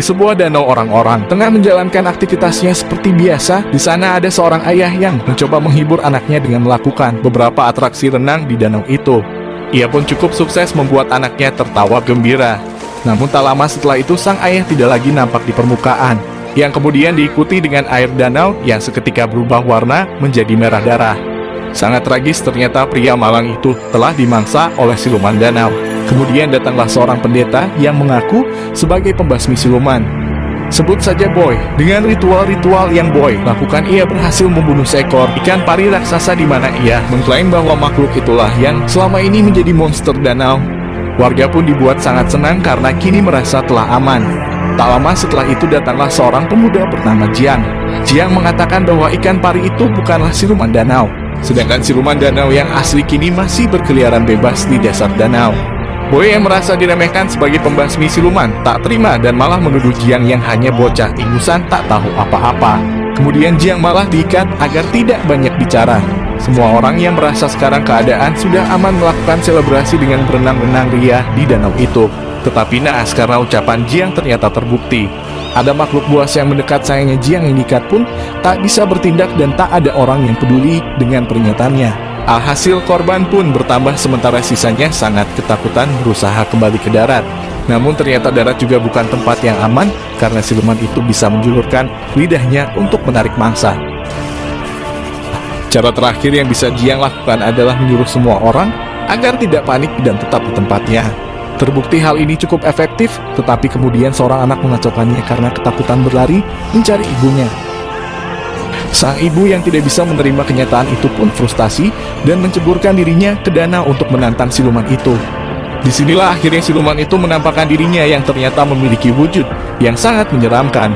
Di sebuah danau, orang-orang tengah menjalankan aktivitasnya seperti biasa. Di sana ada seorang ayah yang mencoba menghibur anaknya dengan melakukan beberapa atraksi renang di danau itu. Ia pun cukup sukses membuat anaknya tertawa gembira. Namun tak lama setelah itu sang ayah tidak lagi nampak di permukaan, yang kemudian diikuti dengan air danau yang seketika berubah warna menjadi merah darah. Sangat tragis, ternyata pria malang itu telah dimangsa oleh siluman danau. Kemudian datanglah seorang pendeta yang mengaku sebagai pembasmi siluman. Sebut saja Boy. Dengan ritual-ritual yang Boy lakukan, ia berhasil membunuh seekor ikan pari raksasa, di mana ia mengklaim bahwa makhluk itulah yang selama ini menjadi monster danau. Warga pun dibuat sangat senang karena kini merasa telah aman. Tak lama setelah itu datanglah seorang pemuda bernama Jiang. Jiang mengatakan bahwa ikan pari itu bukanlah siluman danau, sedangkan siluman danau yang asli kini masih berkeliaran bebas di dasar danau. Boy yang merasa diremehkan sebagai pembasmi siluman tak terima dan malah menuduh Jiang yang hanya bocah ingusan tak tahu apa-apa. Kemudian Jiang malah diikat agar tidak banyak bicara. Semua orang yang merasa sekarang keadaan sudah aman melakukan selebrasi dengan berenang-renang ria di danau itu. Tetapi naas karena ucapan Jiang ternyata terbukti. Ada makhluk buas yang mendekat, sayangnya Jiang yang diikat pun tak bisa bertindak dan tak ada orang yang peduli dengan pernyataannya. Alhasil korban pun bertambah sementara sisanya sangat ketakutan berusaha kembali ke darat. Namun ternyata darat juga bukan tempat yang aman karena siluman itu bisa menjulurkan lidahnya untuk menarik mangsa. Cara terakhir yang bisa Jiang lakukan adalah menyuruh semua orang agar tidak panik dan tetap di tempatnya. Terbukti hal ini cukup efektif, tetapi kemudian seorang anak mengacaukannya karena ketakutan berlari mencari ibunya. Sang ibu yang tidak bisa menerima kenyataan itu pun frustasi dan menceburkan dirinya ke danau untuk menantang siluman itu. Disinilah akhirnya siluman itu menampakkan dirinya yang ternyata memiliki wujud yang sangat menyeramkan.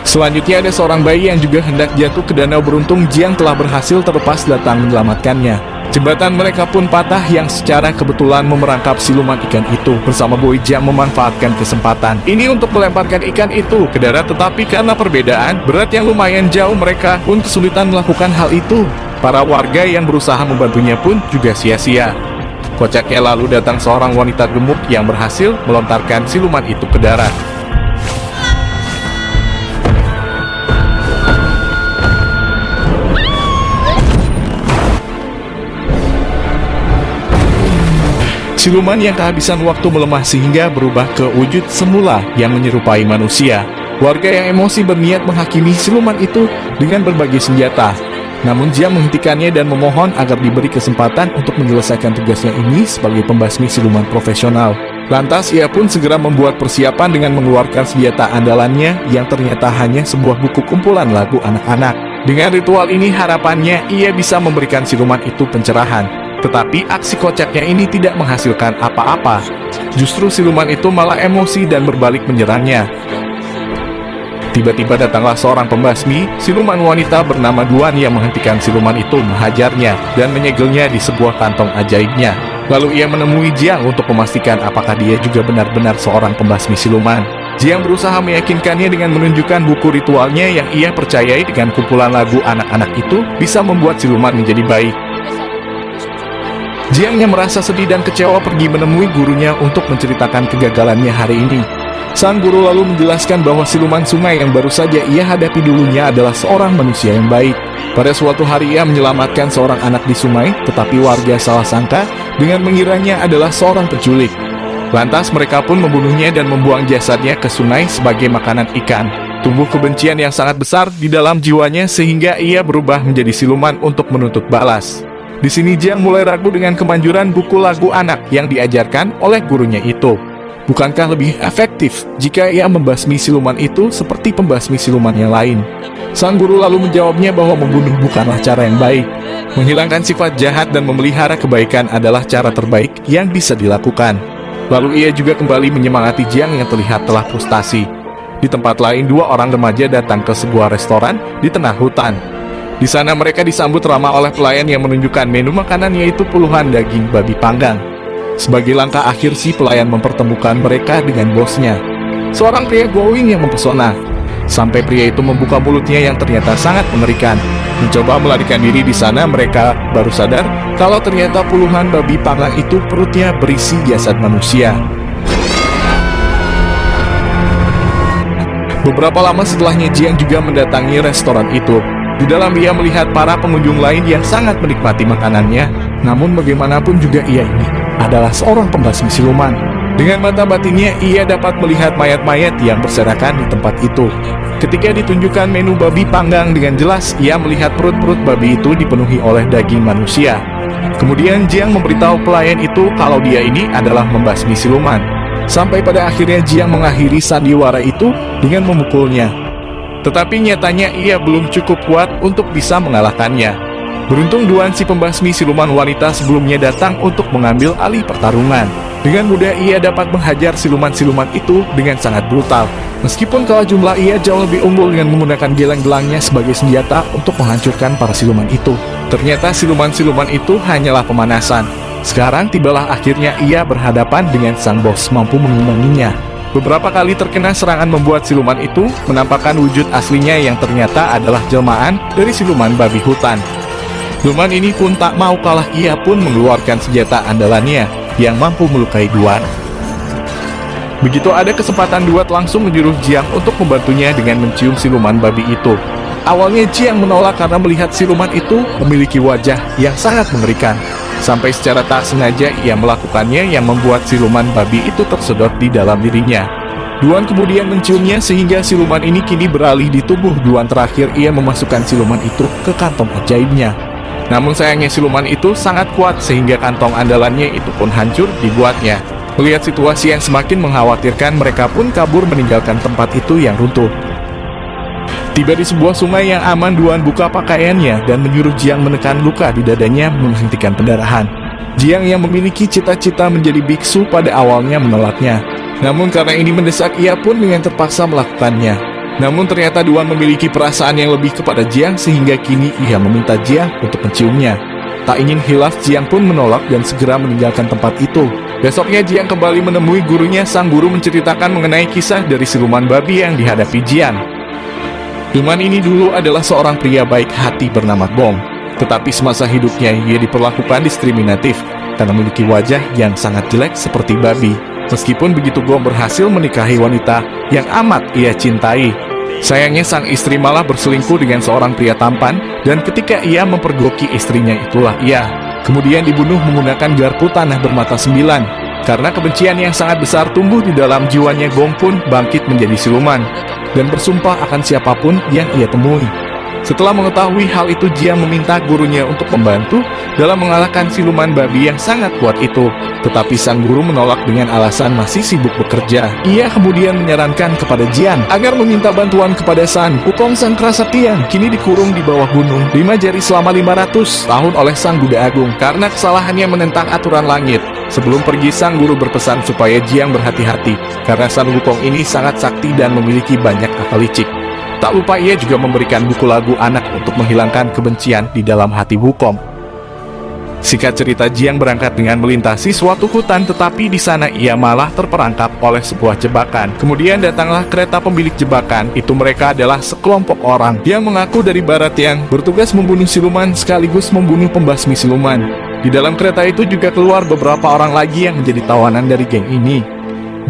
Selanjutnya ada seorang bayi yang juga hendak jatuh ke danau. Beruntung Jiang telah berhasil terlepas datang menyelamatkannya. Jembatan mereka pun patah yang secara kebetulan memerangkap siluman ikan itu. Bersama Boy, Jiang memanfaatkan kesempatan ini untuk melemparkan ikan itu ke darat, tetapi karena perbedaan berat yang lumayan jauh, mereka pun kesulitan melakukan hal itu. Para warga yang berusaha membantunya pun juga sia-sia. Kocaknya lalu datang seorang wanita gemuk yang berhasil melontarkan siluman itu ke darat. Siluman yang kehabisan waktu melemah sehingga berubah ke wujud semula yang menyerupai manusia. Warga yang emosi berniat menghakimi siluman itu dengan berbagai senjata. Namun Jiang menghentikannya dan memohon agar diberi kesempatan untuk menyelesaikan tugasnya ini sebagai pembasmi siluman profesional. Lantas ia pun segera membuat persiapan dengan mengeluarkan senjata andalannya yang ternyata hanya sebuah buku kumpulan lagu anak-anak. Dengan ritual ini harapannya ia bisa memberikan siluman itu pencerahan. Tetapi aksi kocaknya ini tidak menghasilkan apa-apa. Justru siluman itu malah emosi dan berbalik menyerangnya. Tiba-tiba datanglah seorang pembasmi siluman wanita bernama Duan yang menghentikan siluman itu, menghajarnya dan menyegelnya di sebuah kantong ajaibnya. Lalu ia menemui Jiang untuk memastikan apakah dia juga benar-benar seorang pembasmi siluman. Jiang berusaha meyakinkannya dengan menunjukkan buku ritualnya yang ia percayai dengan kumpulan lagu anak-anak itu bisa membuat siluman menjadi baik. Jiang yang merasa sedih dan kecewa pergi menemui gurunya untuk menceritakan kegagalannya hari ini. Sang guru lalu menjelaskan bahwa siluman sungai yang baru saja ia hadapi dulunya adalah seorang manusia yang baik. Pada suatu hari ia menyelamatkan seorang anak di sungai, tetapi warga salah sangka dengan mengiranya adalah seorang penculik. Lantas mereka pun membunuhnya dan membuang jasadnya ke sungai sebagai makanan ikan. Tumbuh kebencian yang sangat besar di dalam jiwanya sehingga ia berubah menjadi siluman untuk menuntut balas. Di sini Jiang mulai ragu dengan kemanjuran buku lagu anak yang diajarkan oleh gurunya itu. Bukankah lebih efektif jika ia membasmi siluman itu seperti pembasmi siluman yang lain? Sang guru lalu menjawabnya bahwa membunuh bukanlah cara yang baik. Menghilangkan sifat jahat dan memelihara kebaikan adalah cara terbaik yang bisa dilakukan. Lalu ia juga kembali menyemangati Jiang yang terlihat telah frustasi. Di tempat lain, dua orang remaja datang ke sebuah restoran di tengah hutan. Di sana mereka disambut ramah oleh pelayan yang menunjukkan menu makanan, yaitu puluhan daging babi panggang. Sebagai langkah akhir, si pelayan mempertemukan mereka dengan bosnya, seorang pria glowing yang mempesona. Sampai pria itu membuka mulutnya yang ternyata sangat mengerikan. Mencoba melarikan diri di sana, mereka baru sadar kalau ternyata puluhan babi panggang itu perutnya berisi jasad manusia. Beberapa lama setelahnya Jiang juga mendatangi restoran itu. Di dalam ia melihat para pengunjung lain yang sangat menikmati makanannya. Namun bagaimanapun juga ia ini adalah seorang pembasmi siluman. Dengan mata batinnya ia dapat melihat mayat-mayat yang berserakan di tempat itu. Ketika ditunjukkan menu babi panggang dengan jelas, ia melihat perut-perut babi itu dipenuhi oleh daging manusia. Kemudian Jiang memberitahu pelayan itu kalau dia ini adalah membasmi siluman. Sampai pada akhirnya Jiang mengakhiri sandiwara itu dengan memukulnya. Tetapi nyatanya ia belum cukup kuat untuk bisa mengalahkannya. Beruntung Duan si pembasmi siluman wanita sebelumnya datang untuk mengambil alih pertarungan. Dengan mudah ia dapat menghajar siluman-siluman itu dengan sangat brutal. Meskipun kalah jumlah ia jauh lebih unggul dengan menggunakan geleng-gelangnya sebagai senjata untuk menghancurkan para siluman itu. Ternyata siluman-siluman itu hanyalah pemanasan. Sekarang tibalah akhirnya ia berhadapan dengan sang bos mampu mengimbanginya. Beberapa kali terkena serangan membuat siluman itu menampakkan wujud aslinya yang ternyata adalah jelmaan dari siluman babi hutan. Siluman ini pun tak mau kalah, ia pun mengeluarkan senjata andalannya yang mampu melukai Duan. Begitu ada kesempatan, Duan langsung menyuruh Jiang untuk membantunya dengan mencium siluman babi itu. Awalnya Jiang menolak karena melihat siluman itu memiliki wajah yang sangat mengerikan. Sampai secara tak sengaja ia melakukannya yang membuat siluman babi itu tersedot di dalam dirinya. Duan kemudian menciumnya sehingga siluman ini kini beralih di tubuh Duan. Terakhir ia memasukkan siluman itu ke kantong ajaibnya. Namun sayangnya siluman itu sangat kuat sehingga kantong andalannya itu pun hancur dibuatnya. Melihat situasi yang semakin mengkhawatirkan, mereka pun kabur meninggalkan tempat itu yang runtuh. Tiba di sebuah sungai yang aman, Duan buka pakaiannya dan menyuruh Jiang menekan luka di dadanya menghentikan pendarahan. Jiang yang memiliki cita-cita menjadi biksu pada awalnya menolaknya. Namun karena ini mendesak, ia pun dengan terpaksa melakukannya. Namun ternyata Duan memiliki perasaan yang lebih kepada Jiang sehingga kini ia meminta Jiang untuk menciumnya. Tak ingin hilaf, Jiang pun menolak dan segera meninggalkan tempat itu. Besoknya Jiang kembali menemui gurunya. Sang guru menceritakan mengenai kisah dari siluman babi yang dihadapi Jiang. Siluman ini dulu adalah seorang pria baik hati bernama Gong. Tetapi semasa hidupnya ia diperlakukan diskriminatif karena memiliki wajah yang sangat jelek seperti babi. Meskipun begitu, Gong berhasil menikahi wanita yang amat ia cintai. Sayangnya sang istri malah berselingkuh dengan seorang pria tampan, dan ketika ia mempergoki istrinya itulah ia kemudian dibunuh menggunakan garpu tanah bermata 9. Karena kebencian yang sangat besar tumbuh di dalam jiwanya, Gong pun bangkit menjadi siluman dan bersumpah akan siapapun yang ia temui. Setelah mengetahui hal itu, Jiang meminta gurunya untuk membantu dalam mengalahkan siluman babi yang sangat kuat itu. Tetapi sang guru menolak dengan alasan masih sibuk bekerja. Ia kemudian menyarankan kepada Jiang agar meminta bantuan kepada San Wukong sang Krasakti yang kini dikurung di bawah gunung 5 jari selama 500 tahun oleh sang Buddha Agung karena kesalahannya menentang aturan langit. Sebelum pergi, sang guru berpesan supaya Jiang berhati-hati karena San Wukong ini sangat sakti dan memiliki banyak akal licik. Tak lupa ia juga memberikan buku lagu anak untuk menghilangkan kebencian di dalam hati Wukong. Singkat cerita, Jiang berangkat dengan melintasi suatu hutan, tetapi di sana ia malah terperangkap oleh sebuah jebakan. Kemudian datanglah kereta pemilik jebakan. Itu mereka adalah sekelompok orang yang mengaku dari barat yang bertugas membunuh siluman sekaligus membunuh pembasmi siluman. Di dalam kereta itu juga keluar beberapa orang lagi yang menjadi tawanan dari geng ini.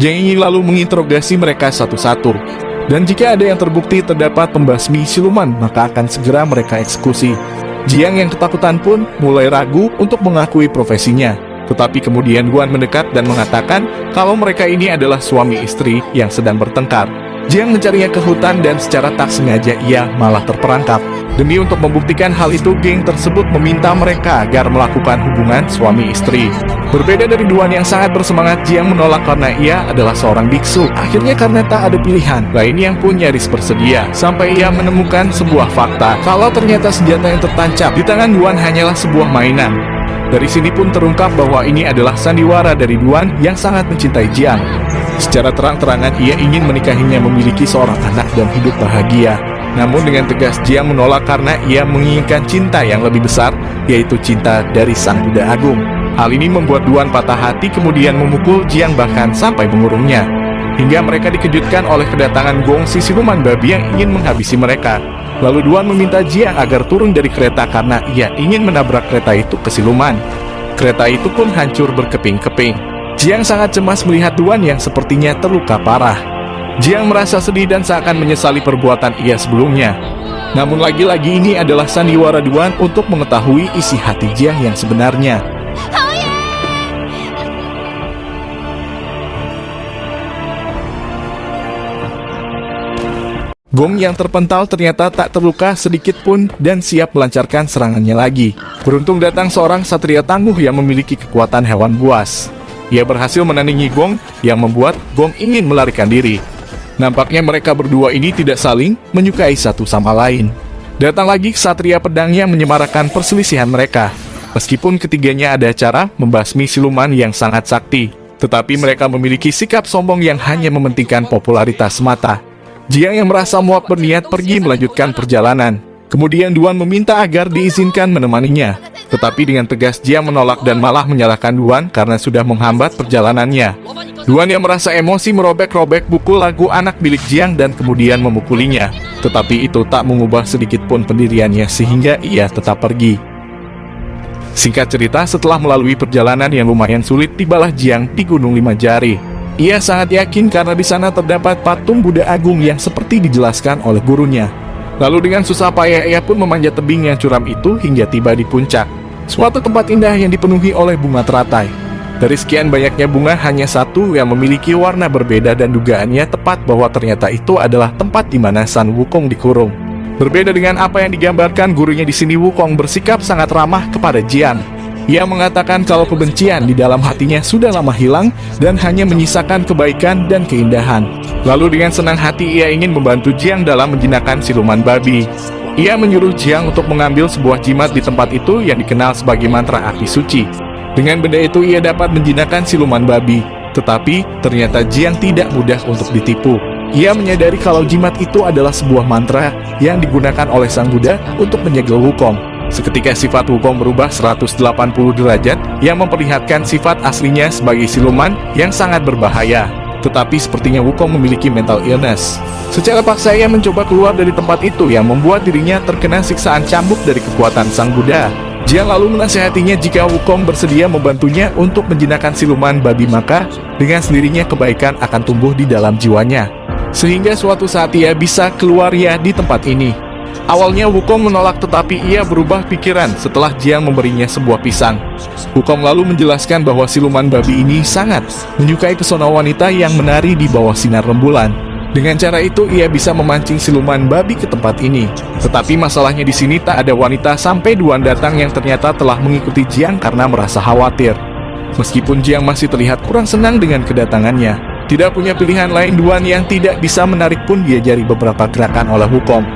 Geng ini lalu menginterogasi mereka satu-satu. Dan jika ada yang terbukti terdapat pembasmi siluman, maka akan segera mereka eksekusi. Jiang yang ketakutan pun mulai ragu untuk mengakui profesinya. Tetapi kemudian Guan mendekat dan mengatakan kalau mereka ini adalah suami istri yang sedang bertengkar. Jiang mencarinya ke hutan dan secara tak sengaja ia malah terperangkap. Demi untuk membuktikan hal itu, geng tersebut meminta mereka agar melakukan hubungan suami istri. Berbeda dari Duan yang sangat bersemangat, Jiang menolak karena ia adalah seorang biksu. Akhirnya karena tak ada pilihan lain, yang pun nyaris bersedia. Sampai ia menemukan sebuah fakta kalau ternyata senjata yang tertancap di tangan Duan hanyalah sebuah mainan. Dari sini pun terungkap bahwa ini adalah sandiwara dari Duan yang sangat mencintai Jiang. Secara terang-terangan ia ingin menikahinya, memiliki seorang anak dan hidup bahagia. Namun dengan tegas Jiang menolak karena ia menginginkan cinta yang lebih besar, yaitu cinta dari sang Buddha Agung. Hal ini membuat Duan patah hati, kemudian memukul Jiang bahkan sampai mengurungnya. Hingga mereka dikejutkan oleh kedatangan Gong si siluman babi yang ingin menghabisi mereka. Lalu Duan meminta Jiang agar turun dari kereta karena ia ingin menabrak kereta itu ke siluman. Kereta itu pun hancur berkeping-keping. Jiang sangat cemas melihat Duan yang sepertinya terluka parah. Jiang merasa sedih dan seakan menyesali perbuatan ia sebelumnya. Namun lagi-lagi ini adalah sandiwara Duan untuk mengetahui isi hati Jiang yang sebenarnya. Gong yang terpental ternyata tak terluka sedikit pun dan siap melancarkan serangannya lagi. Beruntung datang seorang satria tangguh yang memiliki kekuatan hewan buas. Ia berhasil menandingi Gong yang membuat Gong ingin melarikan diri. Nampaknya mereka berdua ini tidak saling menyukai satu sama lain. Datang lagi ksatria pedang yang menyemarakan perselisihan mereka. Meskipun ketiganya ada cara membasmi siluman yang sangat sakti, tetapi mereka memiliki sikap sombong yang hanya mementingkan popularitas semata. Jiang yang merasa muak berniat pergi melanjutkan perjalanan. Kemudian Duan meminta agar diizinkan menemaninya. Tetapi dengan tegas Jiang menolak dan malah menyalahkan Duan karena sudah menghambat perjalanannya. Duan yang merasa emosi merobek-robek buku lagu anak milik Jiang dan kemudian memukulinya. Tetapi itu tak mengubah sedikit pun pendiriannya sehingga ia tetap pergi. Singkat cerita, setelah melalui perjalanan yang lumayan sulit, tibalah Jiang di Gunung Lima Jari. Ia sangat yakin karena di sana terdapat patung Buddha Agung yang seperti dijelaskan oleh gurunya. Lalu dengan susah payah ia pun memanjat tebing yang curam itu hingga tiba di puncak. Suatu tempat indah yang dipenuhi oleh bunga teratai. Dari sekian banyaknya bunga, hanya satu yang memiliki warna berbeda dan dugaannya tepat bahwa ternyata itu adalah tempat di mana Sun Wukong dikurung. Berbeda dengan apa yang digambarkan gurunya di sini, Wukong bersikap sangat ramah kepada Jiang. Ia mengatakan kalau kebencian di dalam hatinya sudah lama hilang dan hanya menyisakan kebaikan dan keindahan. Lalu dengan senang hati ia ingin membantu Jiang dalam menjinakkan siluman babi. Ia menyuruh Jiang untuk mengambil sebuah jimat di tempat itu yang dikenal sebagai mantra api suci. Dengan benda itu ia dapat menjinakkan siluman babi. Tetapi ternyata Jiang tidak mudah untuk ditipu. Ia menyadari kalau jimat itu adalah sebuah mantra yang digunakan oleh Sang Buddha untuk menyegel Wukong. Seketika sifat Wukong berubah 180 derajat yang memperlihatkan sifat aslinya sebagai siluman yang sangat berbahaya. Tetapi sepertinya Wukong memiliki mental illness. Secara paksa ia mencoba keluar dari tempat itu yang membuat dirinya terkena siksaan cambuk dari kekuatan Sang Buddha. Jiang lalu menasihatinya jika Wukong bersedia membantunya untuk menjinakkan siluman babi, maka dengan sendirinya kebaikan akan tumbuh di dalam jiwanya. Sehingga suatu saat ia bisa keluar ya di tempat ini. Awalnya Wukong menolak, tetapi ia berubah pikiran setelah Jiang memberinya sebuah pisang. Wukong lalu menjelaskan bahwa siluman babi ini sangat menyukai pesona wanita yang menari di bawah sinar rembulan. Dengan cara itu ia bisa memancing siluman babi ke tempat ini. Tetapi masalahnya di sini tak ada wanita sampai Duan datang yang ternyata telah mengikuti Jiang karena merasa khawatir. Meskipun Jiang masih terlihat kurang senang dengan kedatangannya, tidak punya pilihan lain Duan yang tidak bisa menarik pun diajari beberapa gerakan oleh Wukong.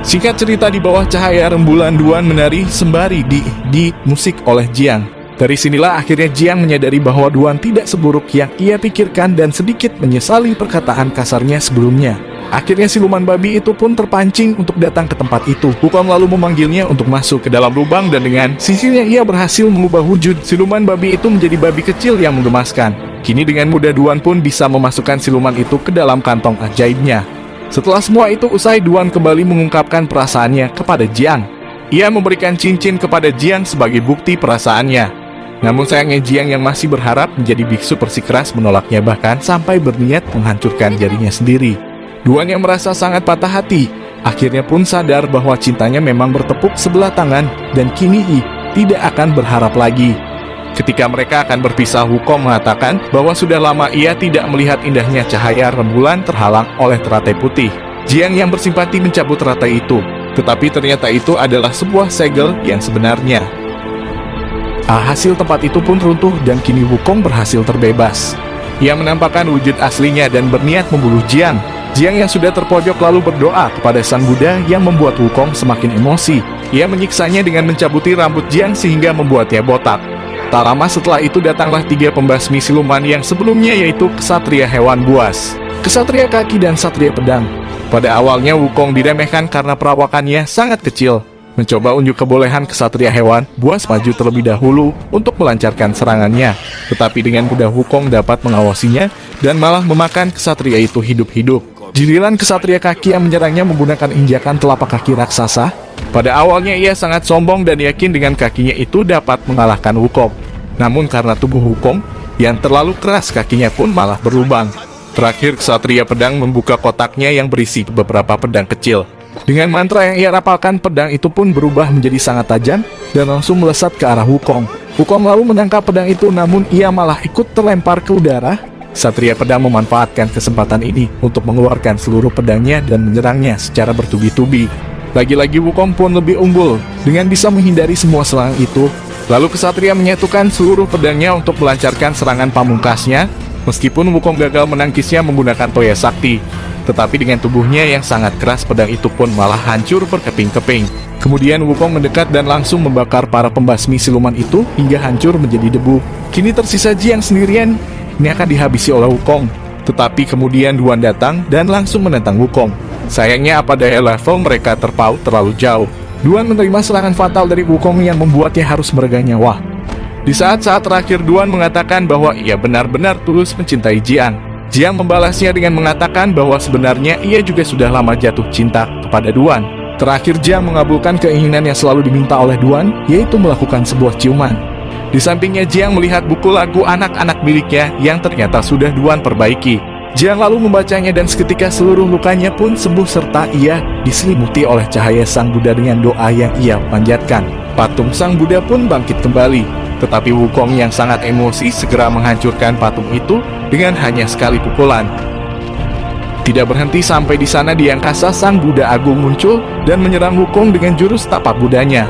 Singkat cerita, di bawah cahaya rembulan Duan menari sembari di musik oleh Jiang. Dari sinilah akhirnya Jiang menyadari bahwa Duan tidak seburuk yang ia pikirkan dan sedikit menyesali perkataan kasarnya sebelumnya. Akhirnya siluman babi itu pun terpancing untuk datang ke tempat itu. Wukong lalu memanggilnya untuk masuk ke dalam lubang dan dengan sihirnya ia berhasil mengubah wujud siluman babi itu menjadi babi kecil yang menggemaskan. Kini dengan mudah Duan pun bisa memasukkan siluman itu ke dalam kantong ajaibnya. Setelah semua itu usai, Duan kembali mengungkapkan perasaannya kepada Jiang. Ia memberikan cincin kepada Jiang sebagai bukti perasaannya. Namun sayangnya Jiang yang masih berharap menjadi biksu bersikeras menolaknya, bahkan sampai berniat menghancurkan jarinya sendiri. Duan yang merasa sangat patah hati, akhirnya pun sadar bahwa cintanya memang bertepuk sebelah tangan dan kini tidak akan berharap lagi. Ketika mereka akan berpisah, Wukong mengatakan bahwa sudah lama ia tidak melihat indahnya cahaya rembulan terhalang oleh teratai putih. Jiang yang bersimpati mencabut teratai itu, tetapi ternyata itu adalah sebuah segel yang sebenarnya. Hasil tempat itu pun runtuh dan kini Wukong berhasil terbebas. Ia menampakkan wujud aslinya dan berniat membunuh Jiang. Jiang yang sudah terpojok lalu berdoa kepada Sang Buddha yang membuat Wukong semakin emosi. Ia menyiksanya dengan mencabuti rambut Jiang sehingga membuatnya botak. Tak lama setelah itu datanglah 3 pembasmi siluman yang sebelumnya, yaitu Ksatria Hewan Buas, Ksatria Kaki, dan Ksatria Pedang. Pada awalnya Wukong diremehkan karena perawakannya sangat kecil. Mencoba unjuk kebolehan Ksatria Hewan Buas maju terlebih dahulu untuk melancarkan serangannya. Tetapi dengan mudah Wukong dapat mengawasinya dan malah memakan Ksatria itu hidup-hidup. Giliran Ksatria Kaki yang menyerangnya menggunakan injakan telapak kaki raksasa. Pada awalnya ia sangat sombong dan yakin dengan kakinya itu dapat mengalahkan Wukong. Namun karena tubuh Wukong yang terlalu keras, kakinya pun malah berlubang. Terakhir, Ksatria Pedang membuka kotaknya yang berisi beberapa pedang kecil. Dengan mantra yang ia rapalkan, pedang itu pun berubah menjadi sangat tajam dan langsung melesat ke arah Wukong. Wukong lalu menangkap pedang itu, namun ia malah ikut terlempar ke udara. Ksatria Pedang memanfaatkan kesempatan ini untuk mengeluarkan seluruh pedangnya dan menyerangnya secara bertubi-tubi. Lagi-lagi Wukong pun lebih unggul dengan bisa menghindari semua serangan itu. Lalu Ksatria menyatukan seluruh pedangnya untuk melancarkan serangan pamungkasnya. Meskipun Wukong gagal menangkisnya menggunakan Toya Sakti, tetapi dengan tubuhnya yang sangat keras, pedang itu pun malah hancur berkeping-keping. Kemudian Wukong mendekat dan langsung membakar para pembasmi siluman itu hingga hancur menjadi debu. Kini tersisa Jiang sendirian. Ini akan dihabisi oleh Wukong. Tetapi kemudian Duan datang dan langsung menentang Wukong. Sayangnya apa daya level mereka terpaut terlalu jauh. Duan menerima serangan fatal dari Wukong yang membuatnya harus meregang nyawa. Di saat-saat terakhir, Duan mengatakan bahwa ia benar-benar tulus mencintai Jiang. Jiang membalasnya dengan mengatakan bahwa sebenarnya ia juga sudah lama jatuh cinta kepada Duan. Terakhir, Jiang mengabulkan keinginan yang selalu diminta oleh Duan, yaitu melakukan sebuah ciuman. Di sampingnya, Jiang melihat buku lagu anak-anak miliknya yang ternyata sudah Duan perbaiki. Jiang lalu membacanya dan seketika seluruh lukanya pun sembuh serta ia diselimuti oleh cahaya Sang Buddha dengan doa yang ia panjatkan. Patung Sang Buddha pun bangkit kembali. Tetapi Wukong yang sangat emosi segera menghancurkan patung itu dengan hanya sekali pukulan. Tidak berhenti sampai di sana, di angkasa Sang Buddha Agung muncul dan menyerang Wukong dengan jurus tapak Budanya.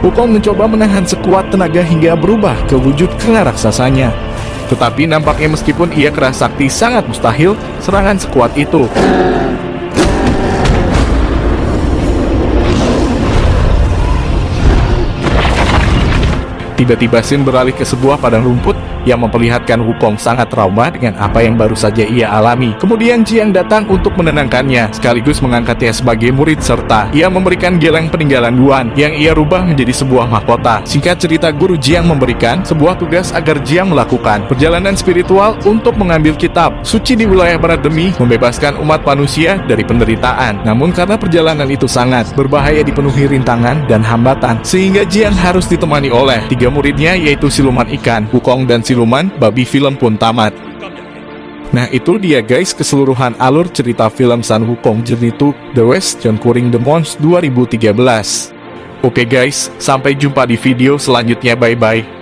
Wukong mencoba menahan sekuat tenaga hingga berubah ke wujud kera raksasanya. Tetapi nampaknya meskipun ia keras sakti, sangat mustahil serangan sekuat itu. Tiba-tiba scene beralih ke sebuah padang rumput yang memperlihatkan Wukong sangat trauma dengan apa yang baru saja ia alami. Kemudian Jiang datang untuk menenangkannya, sekaligus mengangkatnya sebagai murid serta ia memberikan geleng peninggalan Duan yang ia rubah menjadi sebuah mahkota. Singkat cerita, Guru Jiang memberikan sebuah tugas agar Jiang melakukan perjalanan spiritual untuk mengambil kitab suci di wilayah barat demi membebaskan umat manusia dari penderitaan. Namun karena perjalanan itu sangat berbahaya, dipenuhi rintangan dan hambatan, sehingga Jiang harus ditemani oleh 3 muridnya, yaitu siluman ikan, Wukong, dan siluman babi. Film pun tamat. Nah, itu dia guys keseluruhan alur cerita film Sun Wukong Journey to the West John Curing the Mons 2013. Oke guys, sampai jumpa di video selanjutnya, bye bye.